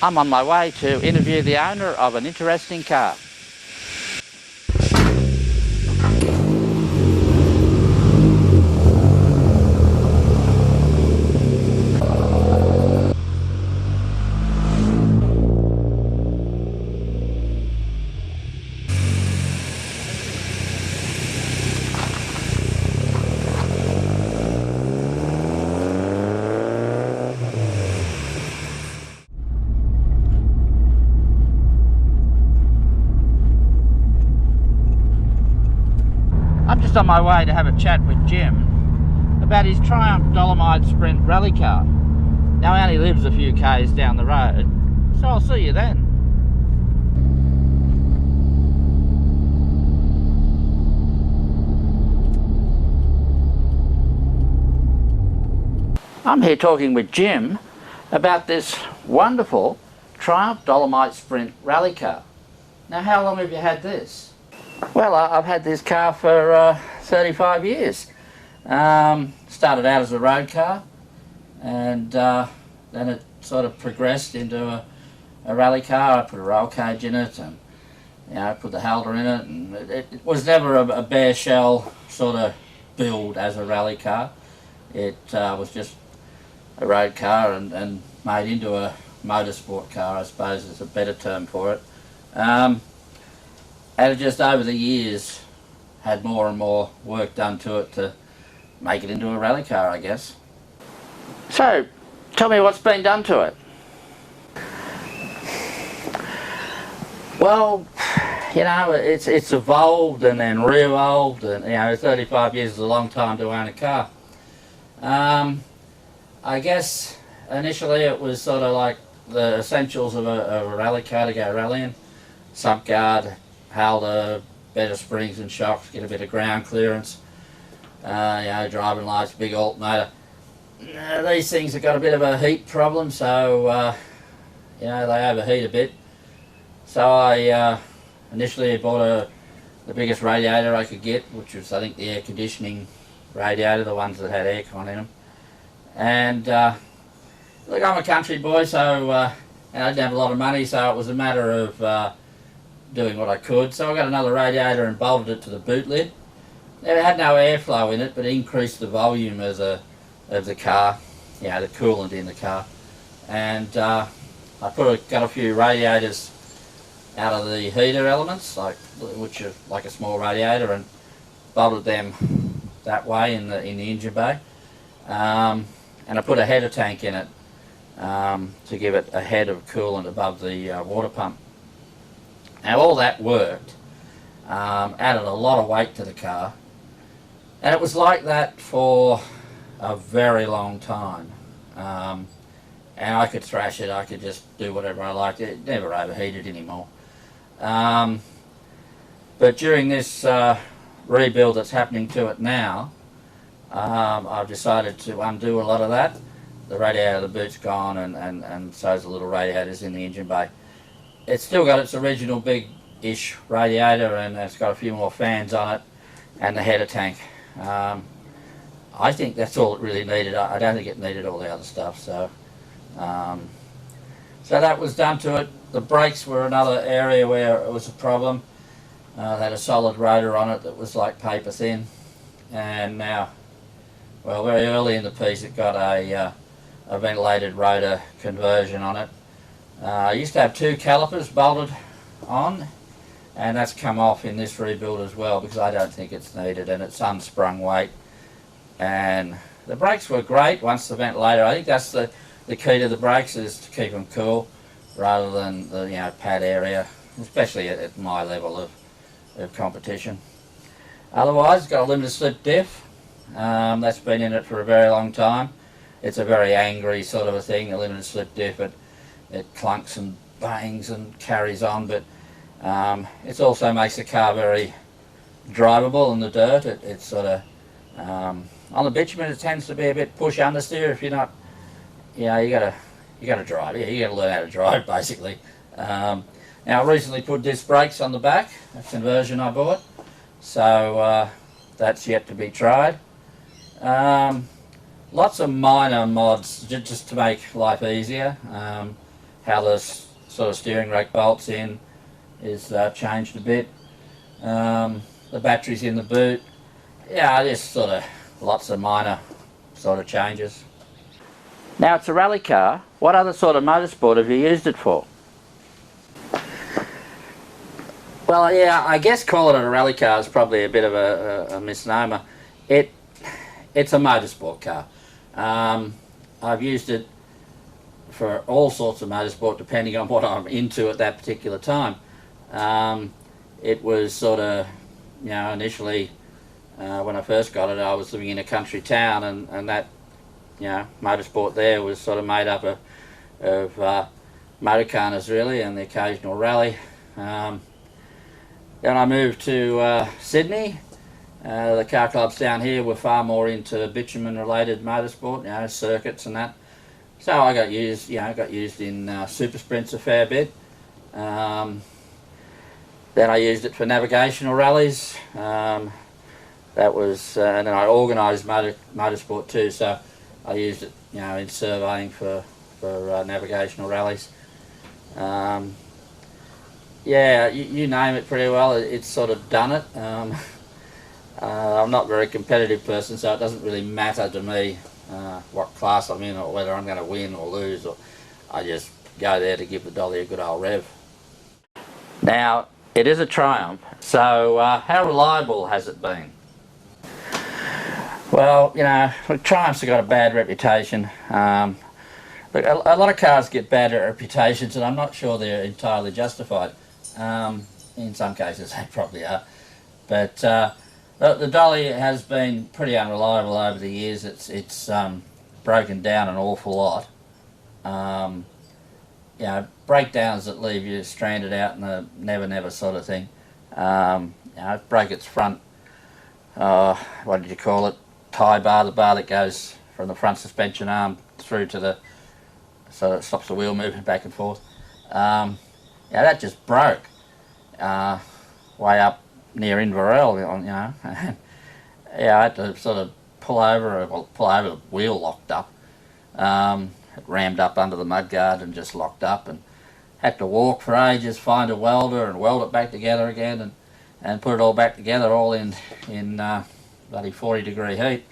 I'm on my way to interview the owner of an interesting car. I'm just on my way to have a chat with Jim about his Triumph Dolomite Sprint rally car. Now he only lives a few k's down the road, so I'll see you then. I'm here talking with Jim about this wonderful Triumph Dolomite Sprint rally car. Now, how long have you had this? Well, I've had this car for 35 years. Started out as a road car, and then it sort of progressed into a rally car. I put a roll cage in it, and put the halter in it, and it was never a bare shell sort of build as a rally car. It was just a road car and made into a motorsport car, I suppose is a better term for it. And just over the years had more and more work done to it to make it into a rally car, I guess. So, tell me what's been done to it. Well, it's evolved and then re-evolved, and 35 years is a long time to own a car. I guess initially it was sort of like the essentials of a rally car to go rallying. Sump guard, halter, better springs and shocks, get a bit of ground clearance, driving lights, big alternator. These things have got a bit of a heat problem, so they overheat a bit. So I initially bought the biggest radiator I could get, which was I think the air conditioning radiator, the ones that had aircon in them. And look, I'm a country boy, so I didn't have a lot of money, so it was a matter of doing what I could. So I got another radiator and bolted it to the boot lid. It had no airflow in it, but it increased the volume of the car, the coolant in the car. And I got a few radiators out of the heater elements, which are like a small radiator, and bolted them that way in the engine bay. And I put a header tank in it to give it a head of coolant above the water pump. Now all that worked, added a lot of weight to the car, and it was like that for a very long time. And I could thrash it, I could just do whatever I liked. It never overheated anymore. But during this rebuild that's happening to it now, I've decided to undo a lot of that. The radiator of the boot's gone, and so's the little radiators in the engine bay. It's still got its original big-ish radiator, and it's got a few more fans on it, and the header tank. I think that's all it really needed. I don't think it needed all the other stuff. So that was done to it. The brakes were another area where it was a problem. They had a solid rotor on it that was like paper thin, and now, well, very early in the piece it got a ventilated rotor conversion on it. I used to have two calipers bolted on, and that's come off in this rebuild as well because I don't think it's needed, and it's unsprung weight. And the brakes were great once the ventilator. I think that's the key to the brakes, is to keep them cool rather than the pad area, especially at my level of competition. Otherwise, it's got a limited slip diff. That's been in it for a very long time. It's a very angry sort of a thing, a limited slip diff. It clunks and bangs and carries on, but it also makes the car very drivable in the dirt. It's sort of on the bitumen, it tends to be a bit push understeer if you're not, you gotta drive. Yeah, you gotta learn how to drive basically. Now I recently put disc brakes on the back, a conversion I bought, so that's yet to be tried. Lots of minor mods just to make life easier. How the sort of steering rack bolts in is changed a bit. The batteries in the boot, yeah, just sort of lots of minor sort of changes. Now it's a rally car. What other sort of motorsport have you used it for? Well, yeah, I guess calling it a rally car is probably a bit of a misnomer. It's a motorsport car. I've used it for all sorts of motorsport depending on what I'm into at that particular time. It was sort of, initially when I first got it, I was living in a country town, and that, motorsport there was sort of made up of motorcarners really, and the occasional rally. Then I moved to Sydney. The car clubs down here were far more into bitumen related motorsport, circuits and that. So I got used, in super sprints a fair bit. Then I used it for navigational rallies. That was, and then I organised motorsport too. So I used it, in surveying for navigational rallies. Yeah, you name it pretty well. It's sort of done it. I'm not a very competitive person, so it doesn't really matter to me what class I'm in or whether I'm going to win or lose. Or I just go there to give the dolly a good old rev. Now, it is a Triumph, so how reliable has it been? Well, Triumphs have got a bad reputation. Look, a lot of cars get bad reputations, and I'm not sure they're entirely justified. In some cases they probably are. But the dolly has been pretty unreliable over the years. It's broken down an awful lot. Breakdowns that leave you stranded out in the never sort of thing. It broke its front, what did you call it, tie bar, the bar that goes from the front suspension arm through to the, so it stops the wheel moving back and forth. That just broke way up near Inverell, and I had to sort of pull over, the wheel locked up. It rammed up under the mudguard and just locked up, and had to walk for ages, find a welder and weld it back together again, and put it all back together, all in bloody 40-degree heat.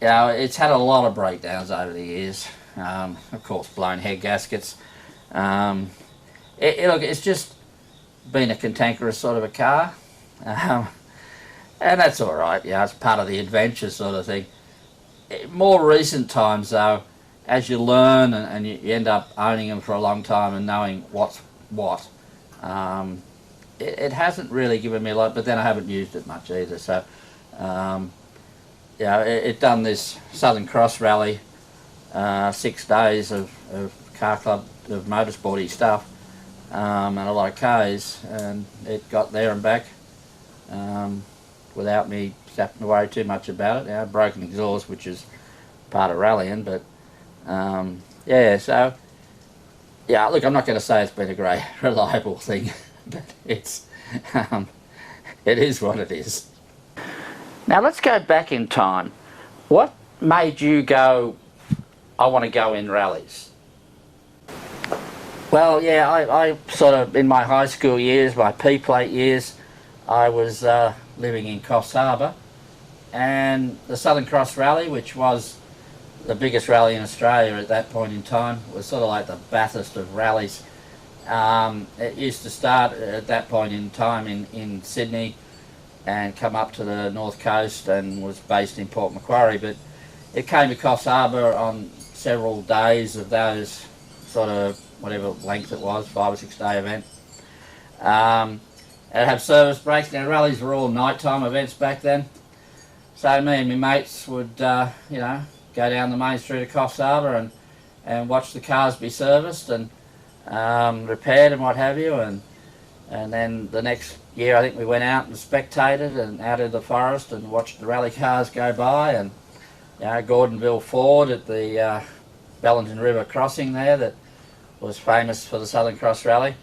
It's had a lot of breakdowns over the years. Of course, blown head gaskets. Look, it's just been a cantankerous sort of a car, and that's all right. It's part of the adventure sort of thing. More recent times, though, as you learn and you end up owning them for a long time and knowing what's what, it hasn't really given me a lot. But then I haven't used it much either. So, it done this Southern Cross rally, 6 days of car club of motorsporty stuff, and a lot of Ks, and it got there and back without me having to worry too much about it. Broken exhaust, which is part of rallying, but look, I'm not going to say it's been a great reliable thing, but it is what it is. Now let's go back in time. What made you go, I want to go in rallies? Well, I sort of, in my high school years, my P-plate years, I was living in Coffs Harbour, and the Southern Cross Rally, which was the biggest rally in Australia at that point in time, was sort of like the Bathurst of rallies. It used to start at that point in time in Sydney and come up to the north coast and was based in Port Macquarie, but it came to Coffs Harbour on several days of those sort of whatever length it was, 5 or 6 day event. It'd have service breaks. Now rallies were all nighttime events back then, so me and my mates would go down the main street of Coffs Harbour and watch the cars be serviced and repaired and what have you, and then the next year I think we went out and spectated and out in the forest and watched the rally cars go by, and Gordonville Ford at the Bellington River crossing there that was famous for the Southern Cross Rally.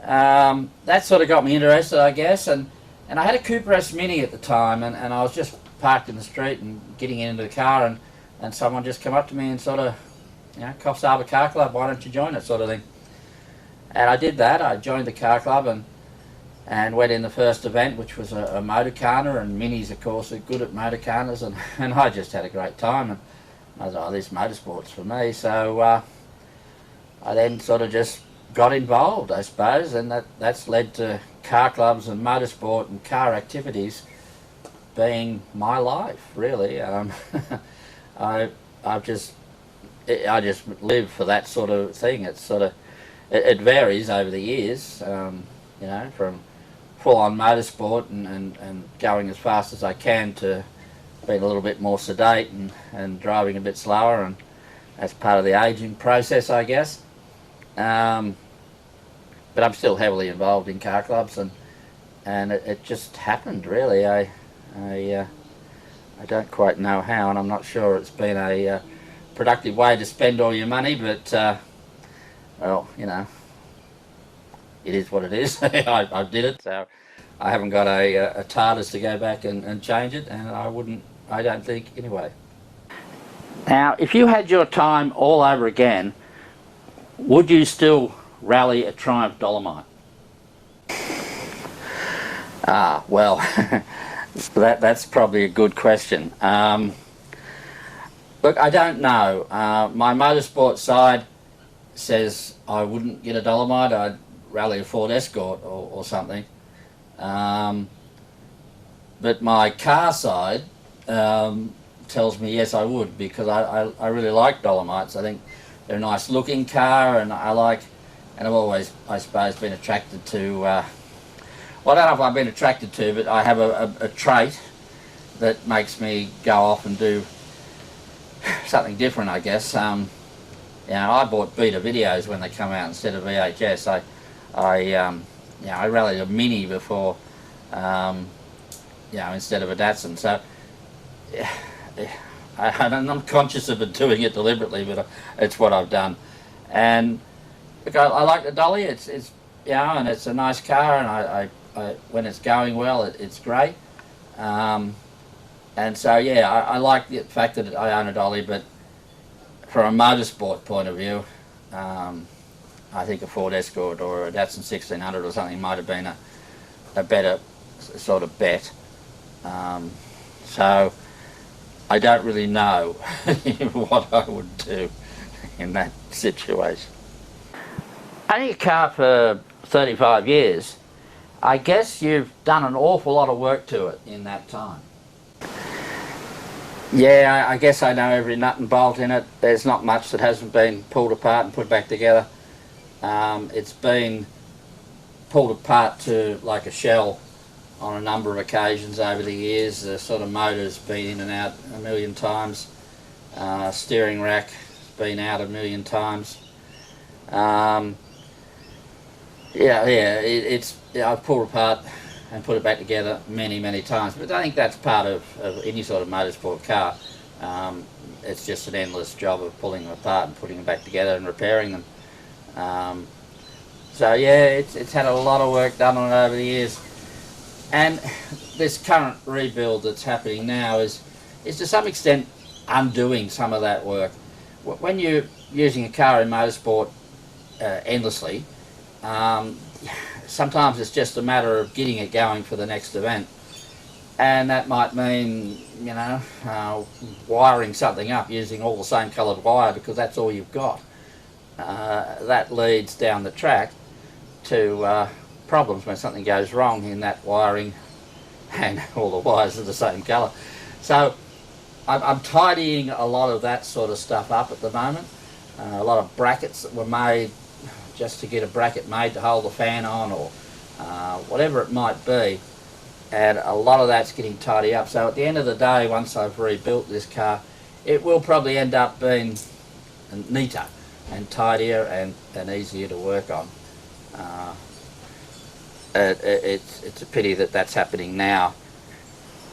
That sort of got me interested, I guess, and I had a Cooper S Mini at the time, and I was just parked in the street and getting into the car, and someone just came up to me and sort of, Coffs Harbour Car Club, why don't you join it, sort of thing. And I did that. I joined the car club and went in the first event, which was a motor carner, and Minis, of course, are good at motor carners, and I just had a great time, and I was like, oh, this motorsport's for me. So I then sort of just got involved, I suppose, and that's led to car clubs and motorsport and car activities being my life, really. I just live for that sort of thing. It's sort of, it varies over the years, from full-on motorsport and going as fast as I can to being a little bit more sedate and driving a bit slower, and that's part of the aging process, I guess. But I'm still heavily involved in car clubs, and it just happened, really. I don't quite know how, and I'm not sure it's been a productive way to spend all your money, but well, it is what it is. I did it, so I haven't got a TARDIS to go back and change it, and I don't think, anyway. Now, if you had your time all over again, would you still rally a Triumph Dolomite? Well, that's probably a good question. Look, I don't know. My motorsport side says I wouldn't get a Dolomite, I'd rally a Ford Escort or something. But my car side tells me yes, I would, because I really like Dolomites. I think they're a nice looking car, and I've always, I suppose, been attracted to, well, I don't know if I've been attracted to, but I have a trait that makes me go off and do something different, I guess. I bought Beta videos when they come out instead of VHS. I rallied a Mini before, instead of a Datsun. So I'm conscious of doing it deliberately, but it's what I've done. And look, I like the Dolly. It's and it's a nice car, and I when it's going well, it's great. And so I like the fact that I own a Dolly, but from a motorsport point of view, I think a Ford Escort or a Datsun 1600 or something might have been a better sort of bet. So I don't really know what I would do in that situation. Owning a car for 35 years, I guess you've done an awful lot of work to it in that time. Yeah, I guess I know every nut and bolt in it. There's not much that hasn't been pulled apart and put back together. It's been pulled apart to like a shell on a number of occasions over the years. The sort of motor's been in and out a million times. Steering rack has been out a million times. I've pulled apart and put it back together many, many times. But I think that's part of any sort of motorsport car. It's just an endless job of pulling them apart and putting them back together and repairing them. It's had a lot of work done on it over the years. And this current rebuild that's happening now is to some extent undoing some of that work. When you're using a car in motorsport endlessly, sometimes it's just a matter of getting it going for the next event, and that might mean wiring something up using all the same coloured wire because that's all you've got. That leads down the track to problems when something goes wrong in that wiring and all the wires are the same colour. So I'm tidying a lot of that sort of stuff up at the moment. A lot of brackets that were made just to get a bracket made to hold the fan on, or whatever it might be, and a lot of that's getting tidied up. So at the end of the day, once I've rebuilt this car, it will probably end up being neater and tidier and easier to work on. It's a pity that that's happening now,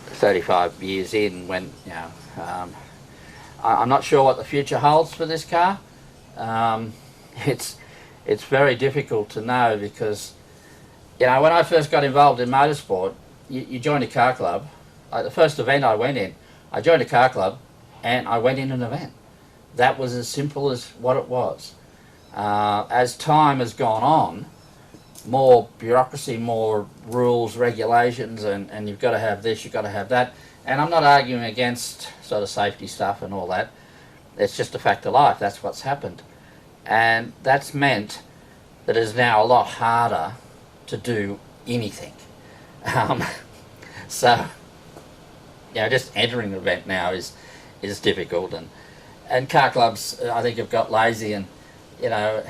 35 years in, when I'm not sure what the future holds for this car. it's very difficult to know, because you know, when I first got involved in motorsport, you join a car club. The first event I went in, I joined a car club and I went in an event. That was as simple as what it was. As time has gone on, more bureaucracy, more rules, regulations, and you've got to have this, you've got to have that. And I'm not arguing against sort of safety stuff and all that. It's just a fact of life. That's what's happened. And that's meant that it's now a lot harder to do anything. So, you know, just entering an event now is difficult, and car clubs, I think, have got lazy, and you know,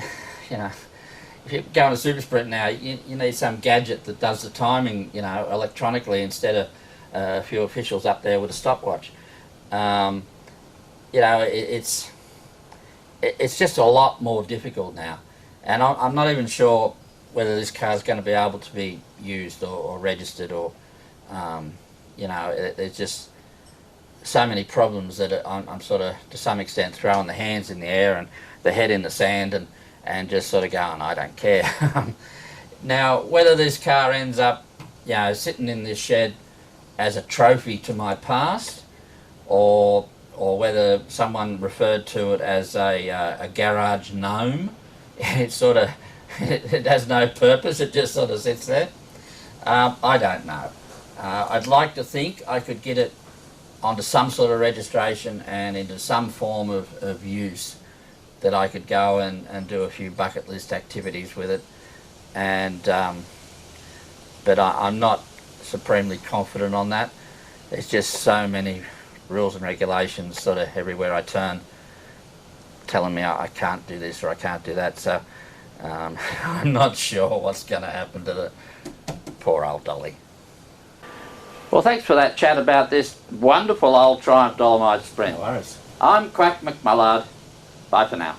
if you go on a super sprint now, you need some gadget that does the timing, you know, electronically, instead of a few officials up there with a stopwatch. You know, it's just a lot more difficult now, and I'm not even sure whether this car is going to be able to be used or registered, or you know, there's just so many problems that I'm sort of, to some extent, throwing the hands in the air and the head in the sand, and just sort of going, I don't care. Now, whether this car ends up, you know, sitting in this shed as a trophy to my past, or whether someone referred to it as a garage gnome, it sort of, it has no purpose, it just sort of sits there. I don't know. I'd like to think I could get it onto some sort of registration and into some form of use, that I could go and do a few bucket list activities with it. And but I'm not supremely confident on that. There's just so many rules and regulations sort of everywhere I turn, telling me I can't do this or I can't do that. So I'm not sure what's going to happen to the poor old dolly. Well, thanks for that chat about this wonderful old Triumph Dolomite Sprint. No worries. I'm Quack McMullard. Bye for now.